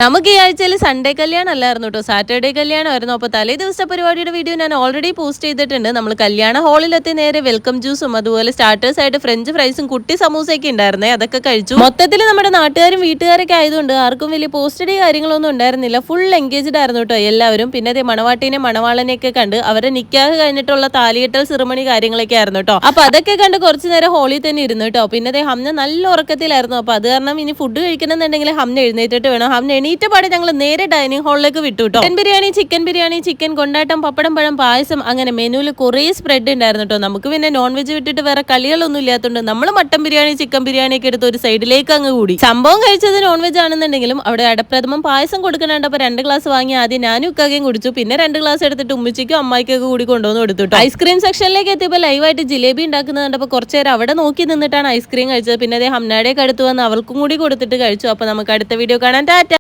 നമുക്ക് ഈ ആഴ്ചയിൽ സൺഡേ കല്യാണം അല്ലായിരുന്നു കേട്ടോ, സാറ്റർഡേ കല്യാണമായിരുന്നു. അപ്പോൾ തലേ ദിവസത്തെ പരിപാടിയുടെ വീഡിയോ ഞാൻ ഓൾറെഡി പോസ്റ്റ് ചെയ്തിട്ടുണ്ട്. നമ്മൾ കല്യാണ ഹാളിലെത്തി നേരെ വെൽക്കം ജ്യൂസും അതുപോലെ സ്റ്റാർട്ടേഴ്സ് ആയിട്ട് ഫ്രഞ്ച് ഫ്രൈസും കുട്ടി സമൂസയൊക്കെ ഉണ്ടായിരുന്നേ, അതൊക്കെ കഴിച്ചു. മൊത്തത്തിൽ നമ്മുടെ നാട്ടുകാരും വീട്ടുകാരൊക്കെ ആയതുകൊണ്ട് ആർക്കും വലിയ പോസ്റ്റഡി കാര്യങ്ങളൊന്നും ഉണ്ടായിരുന്നില്ല. ഫുൾ എൻഗേജ്ഡ് ആയിരുന്നു കേട്ടോ എല്ലാവരും. പിന്നെ അതേ മണവാട്ടിനെ മണവാളനെയൊക്കെ കണ്ട് അവരെ നിക്കാഹ് കഴിഞ്ഞിട്ടുള്ള താലികെട്ടൽ സെറിമണി കാര്യങ്ങളൊക്കെ ആയിരുന്നു കേട്ടോ. അപ്പൊ അതൊക്കെ കണ്ട് കുറച്ചു നേരം ഹോളിൽ തന്നെ ഇരുന്നു കേട്ടോ. പിന്നെ അതേ ഹംന നല്ല ഉറക്കത്തിലായിരുന്നു. അപ്പൊ അത് കാരണം ഇനി ഫുഡ് കഴിക്കണമെന്നുണ്ടെങ്കിൽ ഹംന എഴുന്നേറ്റിട്ട് വേണം. ഹംന എണീറ്റപാടെ ഞങ്ങൾ നേരെ ഡൈനിങ് ഹാളിലേക്ക് വിട്ടു കേട്ടോ. ചിക്കൻ ബിരിയാണി, ചിക്കൻ കൊണ്ടാട്ടം, പപ്പടം, പഴം, പായസം, അങ്ങനെ മെനുവിൽ കുറേ സ്പ്രെഡ് ഉണ്ടായിരുന്നു കേട്ടോ. നമുക്ക് പിന്നെ നോൺ വെജ് വിട്ടിട്ട് വേറെ കളികളൊന്നും ഇല്ലാത്തതുകൊണ്ട് നമ്മൾ മട്ടൻ ബിരിയാണി, ചിക്കൻ ബിരിയാണി ഒക്കെ എടുത്ത് ഒരു സൈഡിലേക്ക് അങ്ങ് കൂടി. സംഭവം കഴിച്ചത് നോൺ വെജ് ആണെന്നുണ്ടെങ്കിലും അവിടെ അടപ്രഥമം പായസം കൊടുക്കണുണ്ടപ്പോൾ 2 ഗ്ലാസ് വാങ്ങി ആദ്യം ഞാനും ഉക്കാകയും കുടിച്ചു. പിന്നെ 2 ഗ്ലാസ് എടുത്തിട്ട് ഉമ്മച്ചിക്കും അമ്മായിക്കൊക്കെ കൂടി കൊണ്ടുവന്ന് കൊടുത്തു. ഐസ്ക്രീം സെക്ഷനിലേക്ക് എത്തിയപ്പോൾ ലൈവായിട്ട് ജിലേബി ഉണ്ടാക്കുന്നത് കണ്ടപ്പോൾ കുറച്ചു നേരം അവിടെ നോക്കി നിന്നിട്ടാണ് ഐസ്ക്രീം കഴിച്ചത്. പിന്നെ അതേ ഹംനാടേക്ക് അടുത്ത് വന്ന് അവൾക്കും കൂടി കൊടുത്തിട്ട് കഴിച്ചു. അപ്പൊ നമുക്ക് അടുത്ത വീഡിയോ കാണാൻ ടാറ്റ.